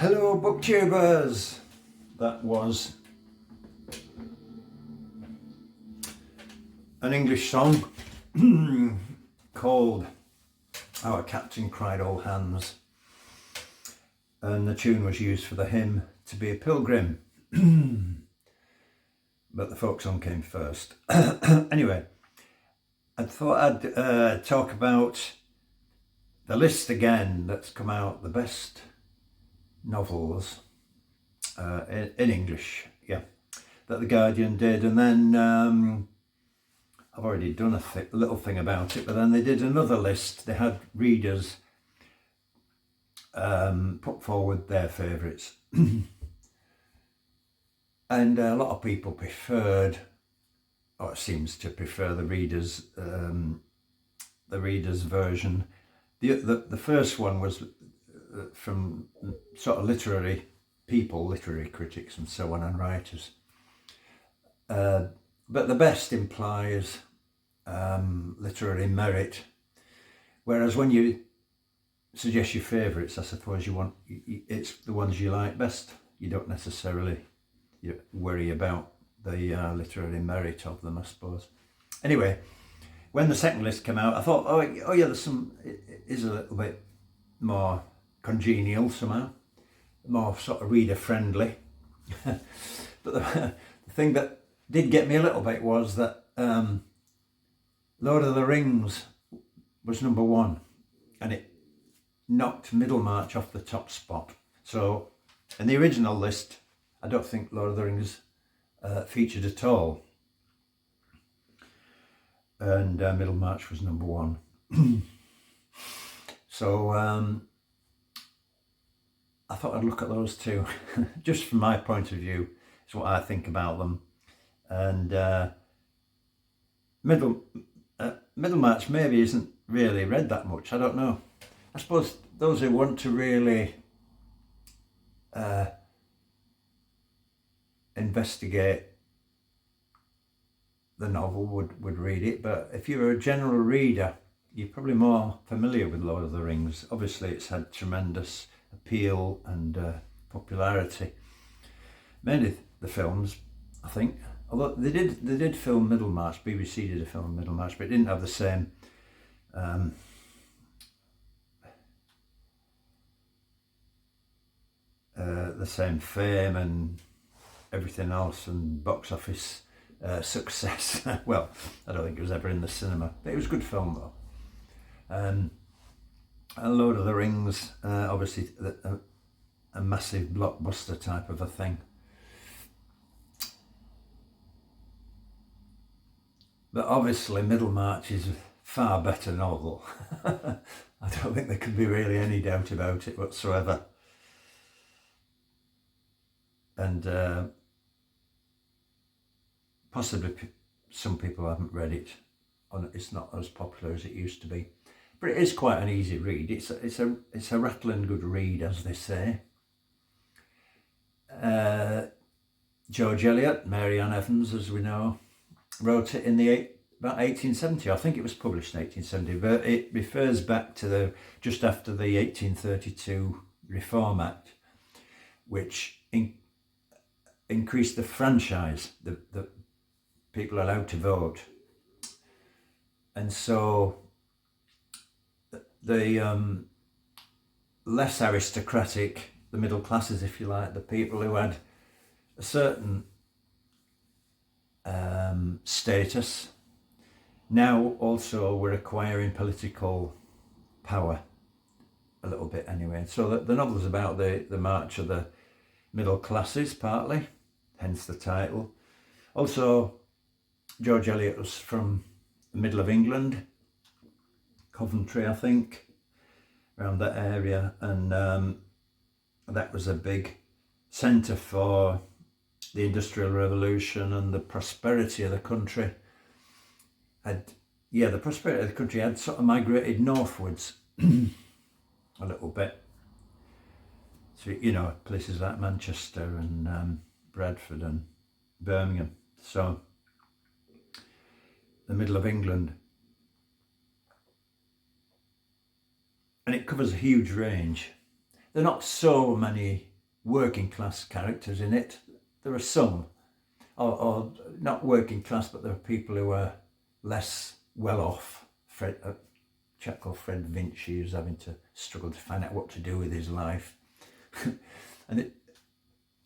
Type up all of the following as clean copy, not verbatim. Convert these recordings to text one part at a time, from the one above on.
Hello booktubers! That was an English song called Our Captain Cried All Hands, and the tune was used for the hymn To Be a Pilgrim, but the folk song came first. Anyway, I thought I'd talk about the list again that's come out, the best novels in English, yeah, that The Guardian did, and then I've already done a little thing about it, but then they did another list. They had readers put forward their favourites and a lot of people preferred, or seems to prefer, the readers version. The first one was from sort of literary people, literary critics and so on, and writers. But the best implies literary merit, whereas when you suggest your favourites, I suppose it's the ones you like best. You don't necessarily worry about the literary merit of them, I suppose. Anyway, when the second list came out, I thought, oh yeah, it is a little bit more congenial somehow, more sort of reader friendly. But the thing that did get me a little bit was that Lord of the Rings was number one, and it knocked Middlemarch off the top spot. So in the original list, I don't think Lord of the Rings featured at all, and Middlemarch was number one. So I thought I'd look at those two, just from my point of view. It's what I think about them. And Middlemarch maybe isn't really read that much, I don't know. I suppose those who want to really investigate the novel would read it, but if you're a general reader, you're probably more familiar with Lord of the Rings. Obviously it's had tremendous appeal and popularity, mainly the films, I think. Although they did film Middlemarch, BBC did a film Middlemarch, but it didn't have the same fame and everything else, and box office success. Well, I don't think it was ever in the cinema, but it was a good film though. And Lord of the Rings, obviously a massive blockbuster type of a thing. But obviously Middlemarch is a far better novel. I don't think there could be really any doubt about it whatsoever. And possibly some people haven't read it. It's not as popular as it used to be, but it is quite an easy read. It's a rattling good read, as they say. George Eliot, Mary Ann Evans, as we know, wrote it in about 1870. I think it was published in 1870, but it refers back to just after the 1832 Reform Act, which increased the franchise, the people allowed to vote. And so the less aristocratic, the middle classes, if you like, the people who had a certain status, now also were acquiring political power a little bit anyway. So the novel's about the march of the middle classes, partly, hence the title. Also, George Eliot was from the middle of England, Coventry, I think, around that area, and that was a big centre for the Industrial Revolution and the prosperity of the country. The prosperity of the country had sort of migrated northwards a little bit. So, you know, places like Manchester and Bradford and Birmingham. So, the middle of England. And it covers a huge range. There are not so many working class characters in it. There are some, or not working class, but there are people who are less well off. A chap called Fred Vinci who's having to struggle to find out what to do with his life. And it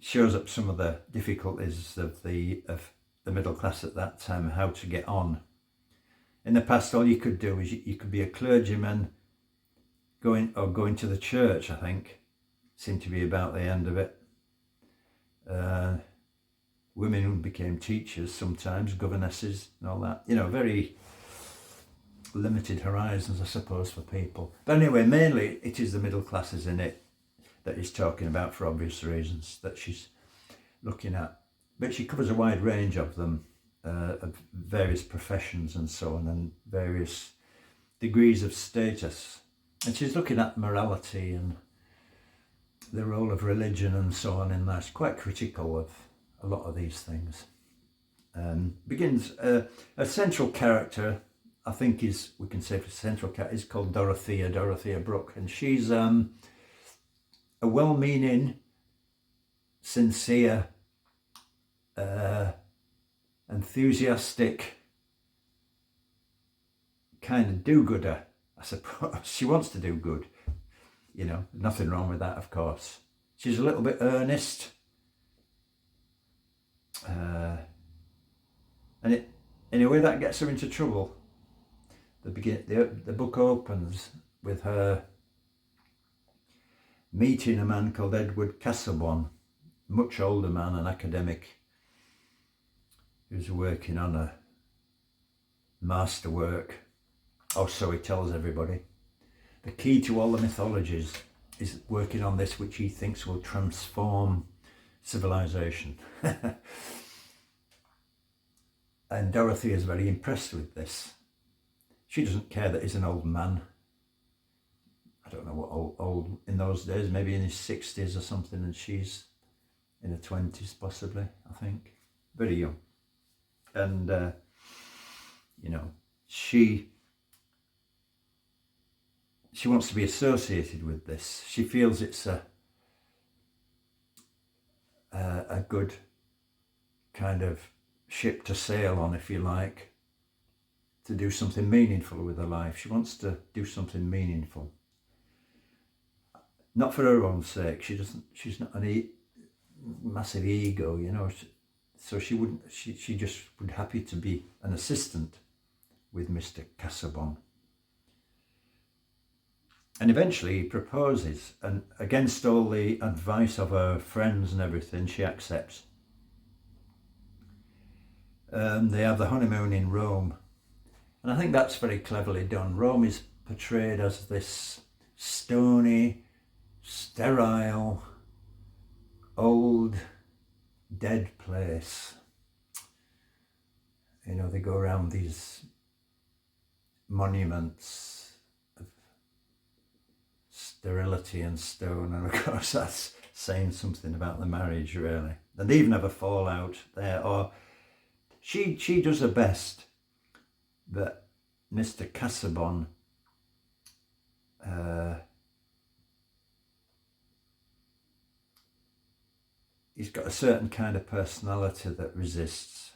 shows up some of the difficulties of the middle class at that time, how to get on. In the past, all you could do is you could be a clergyman going to the church, I think. Seemed to be about the end of it. Women became teachers sometimes, governesses and all that. You know, very limited horizons, I suppose, for people. But anyway, mainly it is the middle classes in it that he's talking about for obvious reasons that she's looking at. But she covers a wide range of them, of various professions and so on, and various degrees of status. And she's looking at morality and the role of religion and so on in that. She's quite critical of a lot of these things. Begins a central character, I think we can say for central character, is called Dorothea Brooke, and she's a well-meaning, sincere, enthusiastic kind of do-gooder, I suppose. She wants to do good, you know, nothing wrong with that, of course. She's a little bit earnest, and in a way that gets her into trouble. The book opens with her meeting a man called Edward Casaubon, much older man, an academic, who's working on a masterwork, or so he tells everybody. The key to all the mythologies is working on this, which he thinks will transform civilization. And Dorothy is very impressed with this. She doesn't care that he's an old man. I don't know what old in those days, maybe in his 60s or something, and she's in her 20s possibly, I think. Very young. And, you know, she wants to be associated with this. She feels it's a good kind of ship to sail on, if you like, to do something meaningful with her life. She wants to do something meaningful. Not for her own sake. She's not an massive ego, you know. So she just would happy to be an assistant with Mr. Casaubon. And eventually he proposes, and against all the advice of her friends and everything, she accepts. They have the honeymoon in Rome, and I think that's very cleverly done. Rome is portrayed as this stony, sterile, old, dead place. you know, they go around these monuments of sterility and stone, and of course that's saying something about the marriage, really. And they even have a fallout there, or she does her best, but Mr. Casaubon, he's got a certain kind of personality that resists.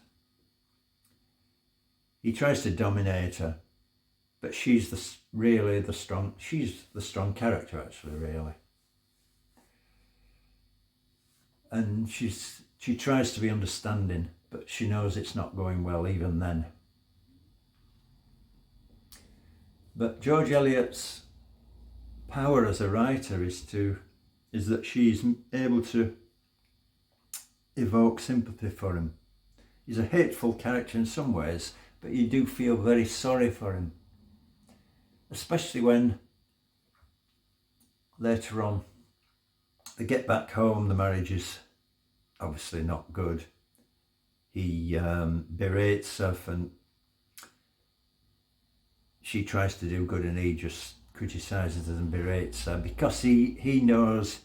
He tries to dominate her, but she's the strong character, actually, really. And she tries to be understanding, but she knows it's not going well even then. But George Eliot's power as a writer is that she's able to evoke sympathy for him. He's a hateful character in some ways, but you do feel very sorry for him. Especially when later on they get back home, the marriage is obviously not good. He berates her and she tries to do good, and he just criticises and berates her because he knows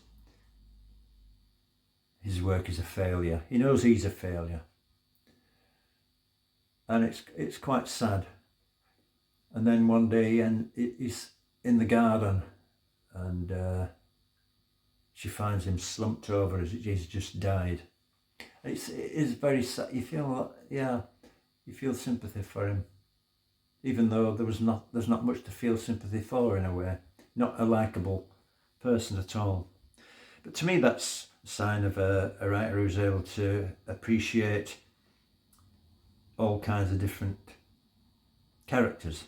his work is a failure. He knows he's a failure. And it's quite sad. And then one day, and he's in the garden, and she finds him slumped over as he's just died. It is very sad. You feel sympathy for him, even though there's not much to feel sympathy for in a way. Not a likeable person at all. But to me, that's a sign of a writer who's able to appreciate all kinds of different characters.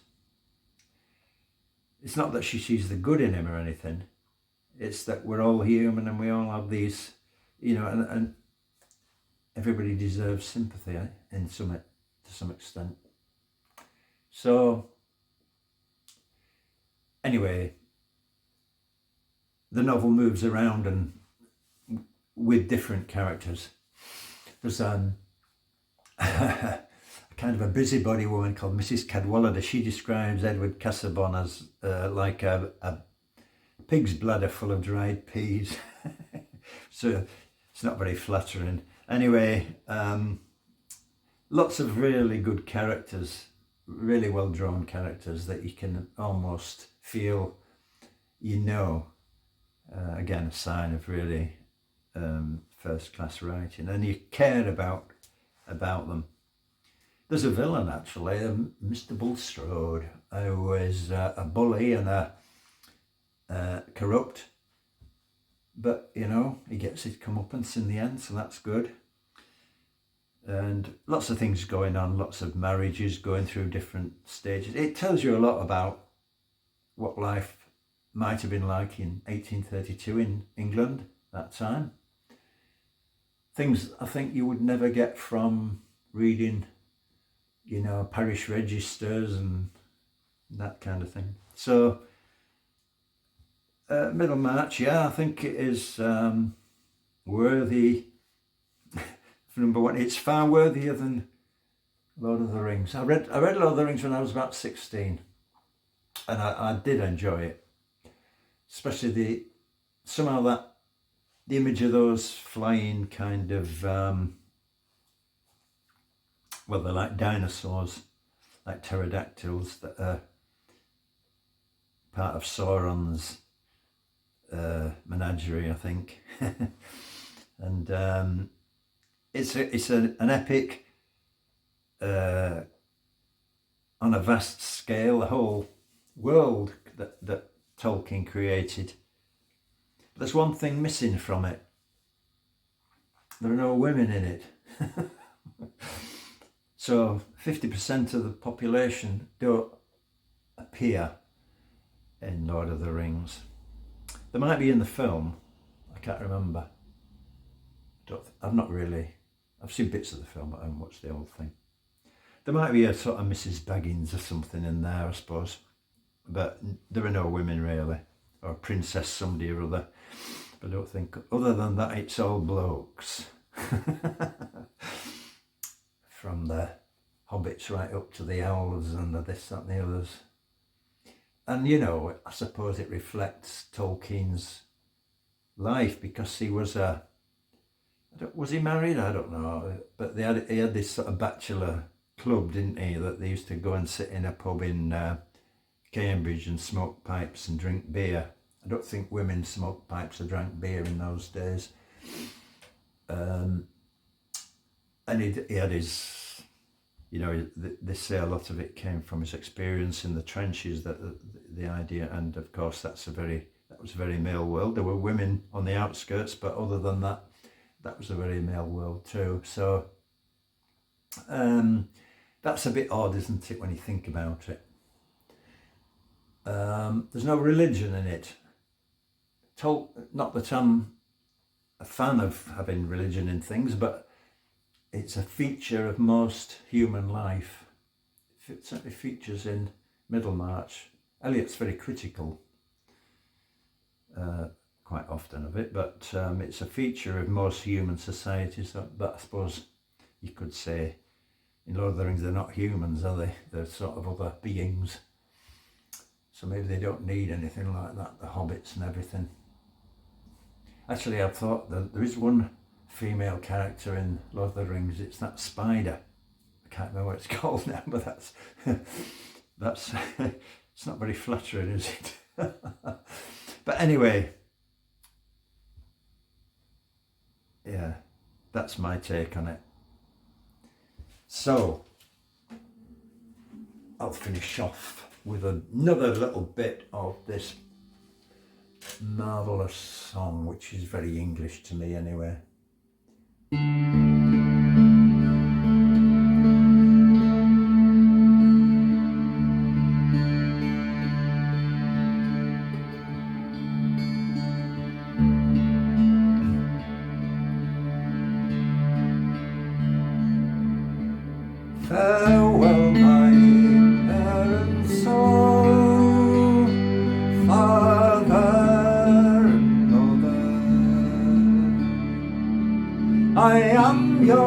It's not that she sees the good in him or anything. It's that we're all human and we all have these, you know, and everybody deserves sympathy to some extent. So anyway, the novel moves around and with different characters. There's a kind of a busybody woman called Mrs. Cadwallader. She describes Edward Casaubon as like a pig's bladder full of dried peas. So it's not very flattering. Anyway, lots of really good characters, really well drawn characters that you can almost feel, you know, again, a sign of really first class writing, and you care about them. There's a villain, actually, Mr. Bulstrode, who is a bully and a corrupt, but you know, he gets his comeuppance in the end, so that's good. And lots of things going on, lots of marriages going through different stages. It tells you a lot about what life might have been like in 1832 in England that time. Things I think you would never get from reading, you know, parish registers and that kind of thing. So Middlemarch, yeah, I think it is worthy. For number one, it's far worthier than Lord of the Rings. I read Lord of the Rings when I was about 16, and I did enjoy it, especially the image of those flying kind of well, they're like dinosaurs, like pterodactyls that are part of Sauron's menagerie, I think. And it's an epic on a vast scale, the whole world that Tolkien created. But there's one thing missing from it. There are no women in it. So 50% of the population don't appear in Lord of the Rings. They might be in the film, I can't remember. I've seen bits of the film, but I haven't watched the whole thing. There might be a sort of Mrs. Baggins or something in there, I suppose. But there are no women really, or a princess somebody or other. I don't think, other than that, it's all blokes. From the hobbits right up to the owls and the this, that and the others. And, you know, I suppose it reflects Tolkien's life, because he was was he married? I don't know. But he had this sort of bachelor club, didn't he, that they used to go and sit in a pub in Cambridge and smoke pipes and drink beer. I don't think women smoked pipes or drank beer in those days. And he had his, you know, they say a lot of it came from his experience in the trenches, that the idea, and of course that was a very male world. There were women on the outskirts, but other than that, that was a very male world too. So that's a bit odd, isn't it, when you think about it? There's no religion in it. Not that I'm a fan of having religion in things, but it's a feature of most human life. It certainly features in Middlemarch. Eliot's very critical quite often of it, but it's a feature of most human societies. But I suppose you could say in Lord of the Rings they're not humans, are they? They're sort of other beings. So maybe they don't need anything like that, the hobbits and everything. Actually, I thought that there is one female character in Lord of the Rings. It's that spider. I can't remember what it's called now, but that's it's not very flattering, is it? But anyway, yeah, that's my take on it. So I'll finish off with another little bit of this marvellous song, which is very English to me anyway. Farewell, my parents all, father and mother. I am your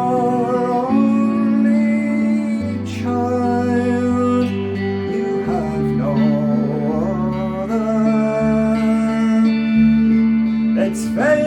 only child, you have no other. It's very